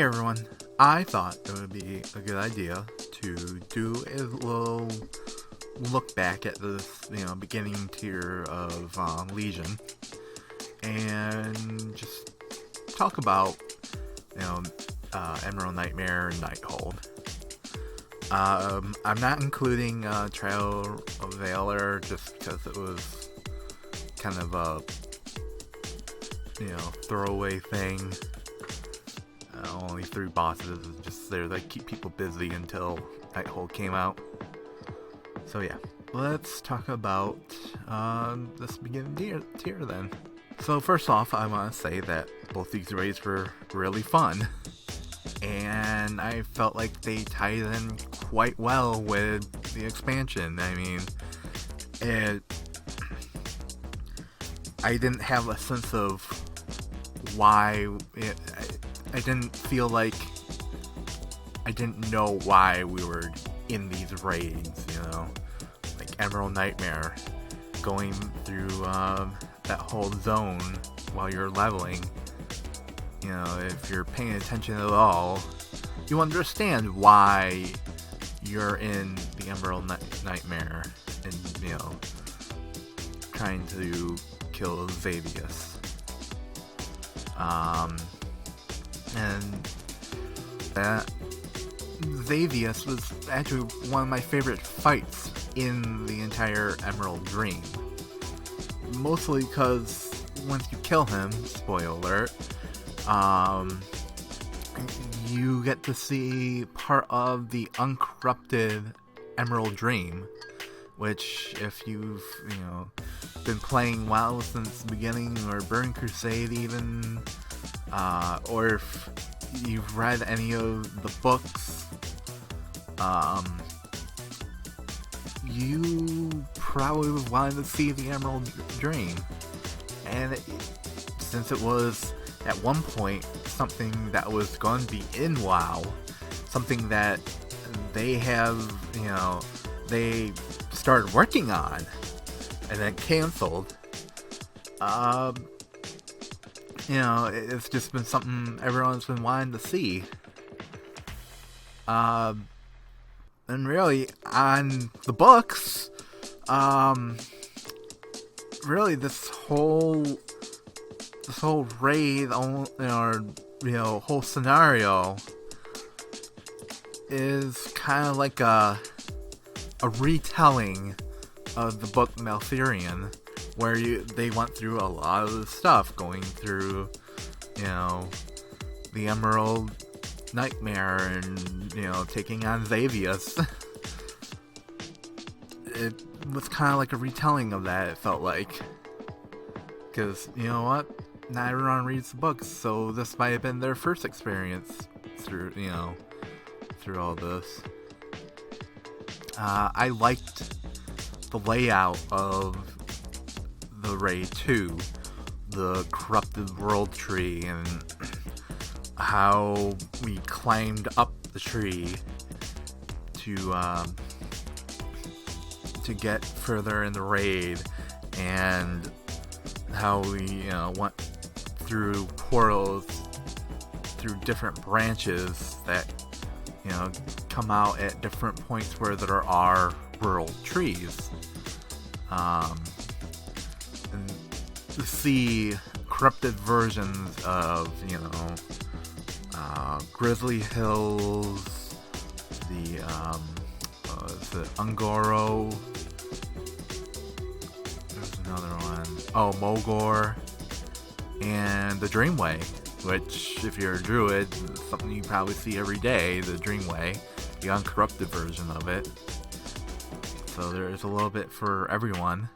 everyone. I thought it would be a good idea to do a little look back at this, beginning tier of Legion, and just talk about, Emerald Nightmare and Nighthold. I'm not including Trail of Valor just because it was kind of a, throwaway thing. Only 3 bosses just there to keep people busy until Nighthold came out. So yeah, let's talk about this beginning tier then. So first off, I want to say that both these raids were really fun, and I felt like they tied in quite well with the expansion. I mean, I didn't have a sense of why I didn't feel like I didn't know why we were in these raids, like Emerald Nightmare, going through that whole zone while you're leveling. If you're paying attention at all, you understand why you're in the Emerald Nightmare and, trying to kill Xavius. And that Xavius was actually one of my favorite fights in the entire Emerald Dream. Mostly because once you kill him, spoiler alert, you get to see part of the uncorrupted Emerald Dream, which if you've, been playing WoW since the beginning, or Burning Crusade even, or if you've read any of the books, you probably wanted to see the Emerald Dream. And since it was at one point something that was going to be in WoW, something that they have, they started working on and then canceled, it's just been something everyone's been wanting to see. And really, on the books, really this whole raid, whole scenario is kind of like a retelling of the book Maltherion, where they went through a lot of the stuff, going through, the Emerald Nightmare and, taking on Xavius. It was kind of like a retelling of that, it felt like. Because, you know what? Not everyone reads the books, so this might have been their first experience through, through all this. I liked the layout of the raid too, the corrupted world tree, and how we climbed up the tree to get further in the raid, and how we went through portals through different branches that come out at different points where there are world trees, and to see corrupted versions of Grizzly Hills, the Ungoro, there's another one, Mogor, and the Dreamway, which, if you're a druid, is something you probably see every day, the Dreamway, the uncorrupted version of it. So there's a little bit for everyone.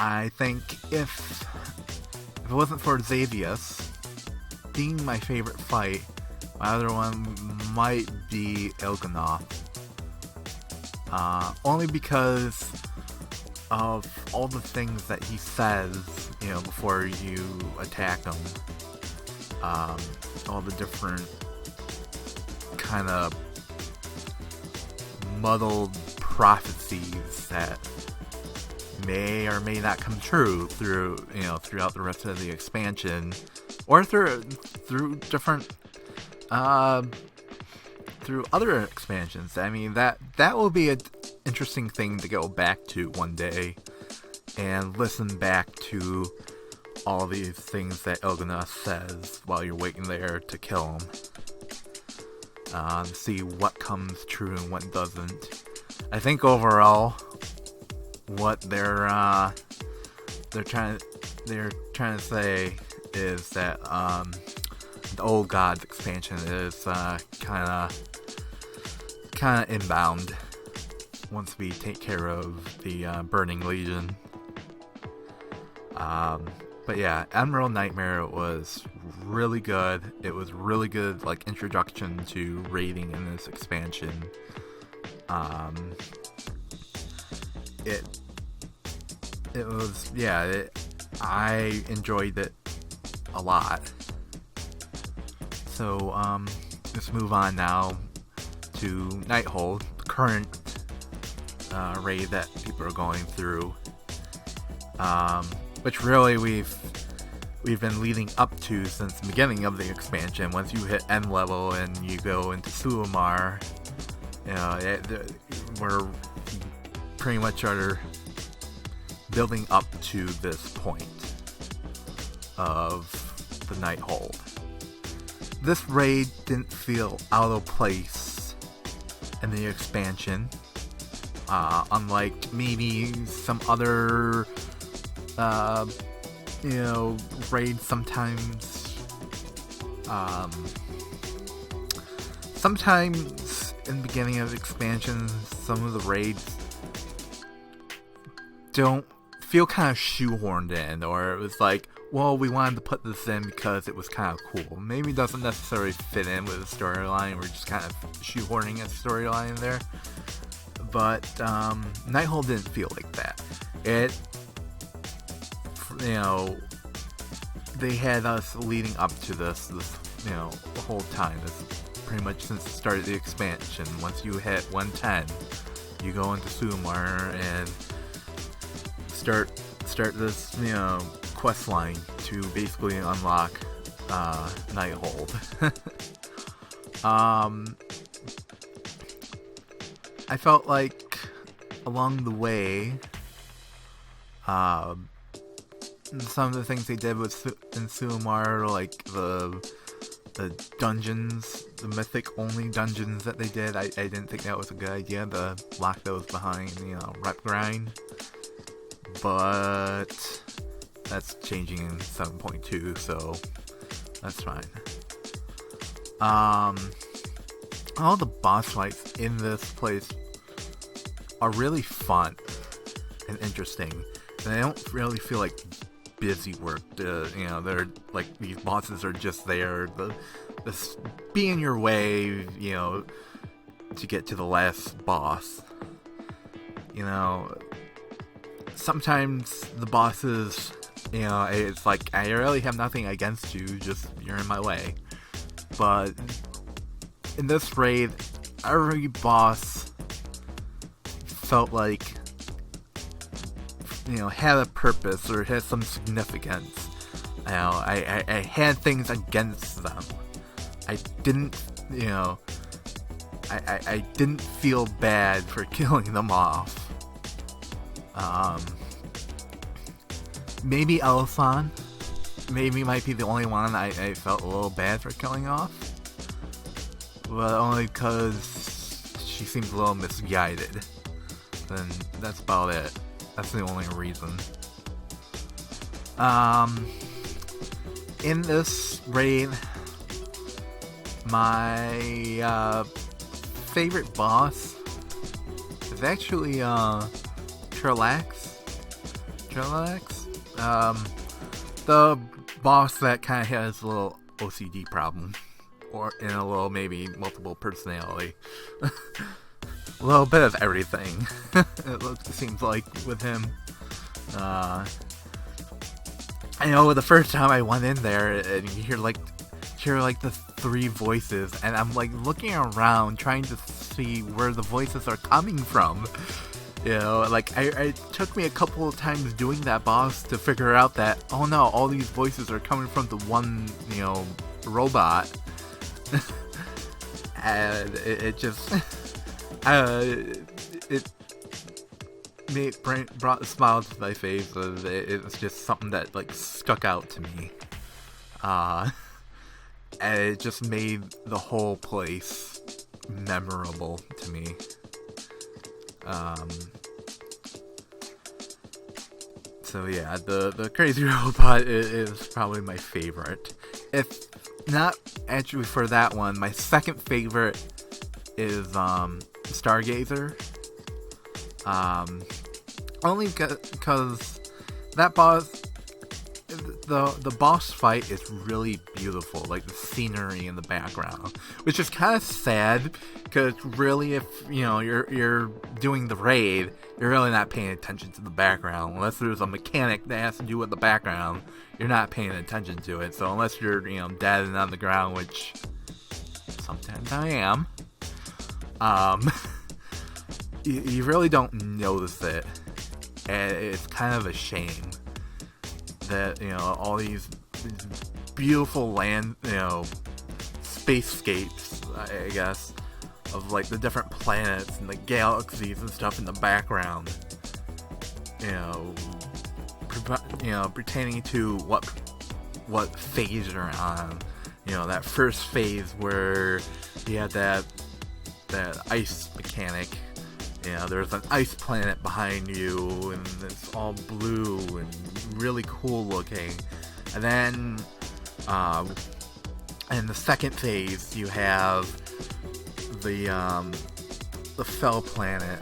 I think if it wasn't for Xavius being my favorite fight, my other one might be Elganoth. Only because of all the things that he says, before you attack him. All the different kind of muddled prophecies that may or may not come true throughout the rest of the expansion, or through different through other expansions. I mean, that will be an interesting thing to go back to one day and listen back to all these things that Il'gynoth says while you're waiting there to kill him. See what comes true and what doesn't. I think overall, what they're trying to say is that the Old Gods expansion is kind of inbound once we take care of the Burning Legion. But yeah, Emerald Nightmare was really good. It was really good, like, introduction to raiding in this expansion. It was, yeah, I enjoyed it a lot. So, let's move on now to Nighthold, the current raid that people are going through. Which really we've been leading up to since the beginning of the expansion. Once you hit end level and you go into Sulamar, we're pretty much are building up to this point of the Nighthold. This raid didn't feel out of place in the expansion, unlike maybe some other raids sometimes in the beginning of expansions, some of the raids don't feel kind of shoehorned in, or it was like, well, we wanted to put this in because it was kind of cool. Maybe it doesn't necessarily fit in with the storyline, we're just kind of shoehorning a storyline in there. But Nighthold didn't feel like that. They had us leading up to this the whole time. This pretty much since the start of the expansion. Once you hit 110, you go into Sulamar and start this quest line to basically unlock Nighthold. I felt like along the way, some of the things they did with in Sulamar, like the dungeons, the mythic only dungeons that they did, I didn't think that was a good idea to lock those behind rep grind. But that's changing in 7.2, so that's fine. All the boss fights in this place are really fun and interesting, and they don't really feel like busy work. They're like, these bosses are just there to be in your way, to get to the last boss. Sometimes the bosses, it's like, I really have nothing against you, just you're in my way. But in this raid, every boss felt like, had a purpose or had some significance. I had things against them. I didn't, I didn't feel bad for killing them off. Maybe Elithon might be the only one I felt a little bad for killing off, but only because she seems a little misguided. Then that's about it. That's the only reason. In this raid, my favorite boss is actually Trillax. The boss that kind of has a little OCD problem, or in a little maybe multiple personality. A little bit of everything. It seems like with him. I know the first time I went in there, and you hear like the three voices, and I'm like looking around trying to see where the voices are coming from. Like, it took me a couple of times doing that boss to figure out that, oh no, all these voices are coming from the one, robot. And it just, it brought a smile to my face. It was just something that, like, stuck out to me. And it just made the whole place memorable to me. So yeah, the Crazy Robot is probably my favorite. If not actually for that one, my second favorite is Stargazer. Only because that boss, the boss fight is really beautiful, like the scenery in the background, which is kind of sad because really, if you're doing the raid, you're really not paying attention to the background unless there's a mechanic that has to do with the background. You're not paying attention to it, so unless you're dead and on the ground, which sometimes I am, you really don't notice it, and it's kind of a shame that all these beautiful land, spacescapes, I guess, of like the different planets and the galaxies and stuff in the background, pertaining to what phase you're on. That first phase where you had that ice mechanic. There's an ice planet behind you, and it's all blue and really cool looking. And then, in the second phase, you have the fell planet.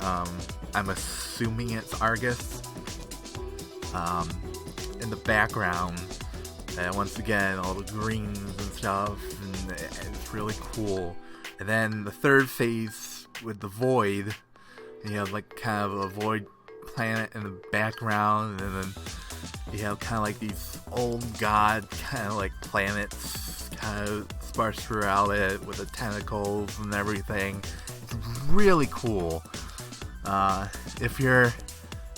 I'm assuming it's Argus. In the background, and once again, all the greens and stuff, and it's really cool. And then the third phase with the void. You have like kind of a void planet in the background, and then you have kind of like these old god kind of like planets kind of sparse throughout it with the tentacles and everything. It's really cool. If you're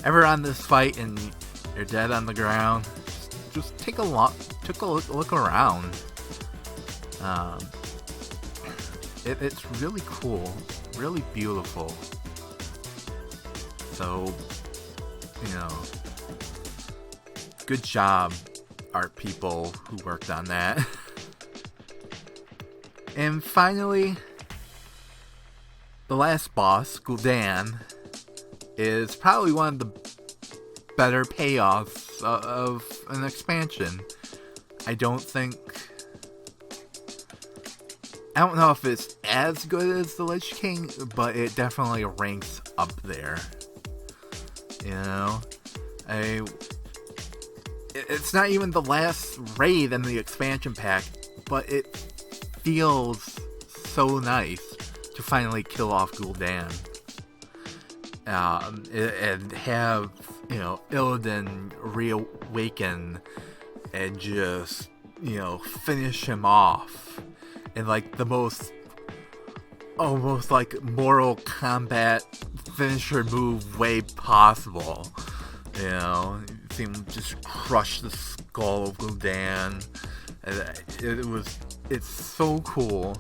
ever on this fight and you're dead on the ground, just take a look around. It's really cool, really beautiful. So, good job, art people who worked on that. And finally, the last boss, Gul'dan, is probably one of the better payoffs of an expansion. I don't know if it's as good as the Lich King, but it definitely ranks up there. It's not even the last raid in the expansion pack, but it feels so nice to finally kill off Gul'dan. And have, Illidan reawaken and just, finish him off in like the most almost like Mortal Kombat finisher move way possible. See him just crush the skull of Gul'dan. It's so cool,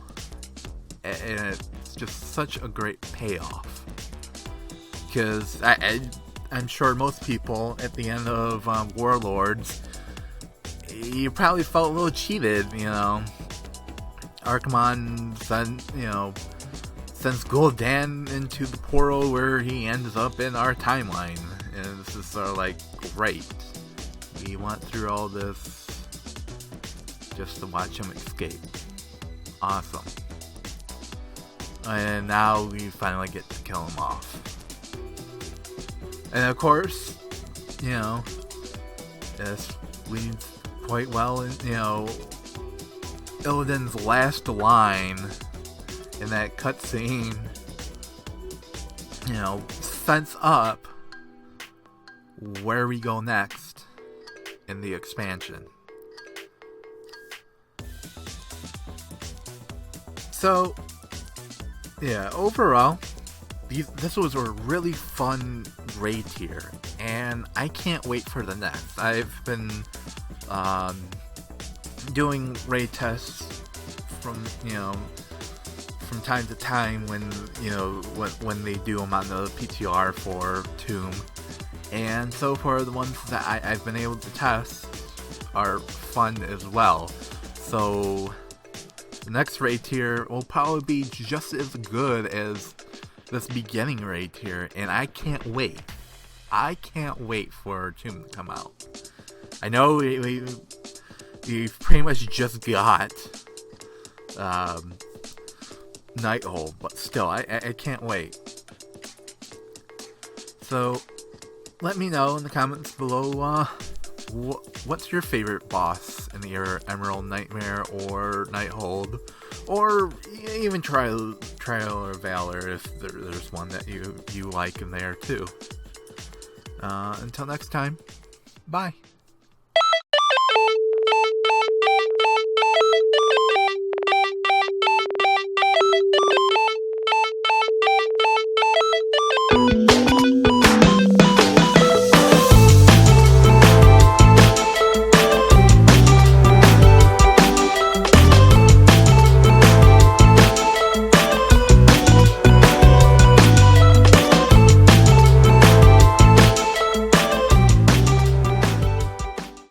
and it's just such a great payoff. Because I'm sure most people at the end of Warlords, you probably felt a little cheated. Archimonde sends Gul'dan into the portal where he ends up in our timeline, and this is sort of like, great. We went through all this just to watch him escape. Awesome. And now we finally get to kill him off. And of course, this leads quite well in, Illidan's last line in that cutscene, sets up where we go next in the expansion. So, yeah, overall, this was a really fun raid tier, and I can't wait for the next. I've been doing raid tests from from time to time when they do them on the PTR for Tomb, and so far the ones that I've been able to test are fun as well. So the next raid tier will probably be just as good as this beginning raid tier, and I can't wait. I can't wait for Tomb to come out. I know we've pretty much just got Nighthold, but still, I can't wait. So, let me know in the comments below, what's your favorite boss in your Emerald Nightmare or Nighthold, or even Trial of Valor if there's one that you like in there too. Until next time, bye.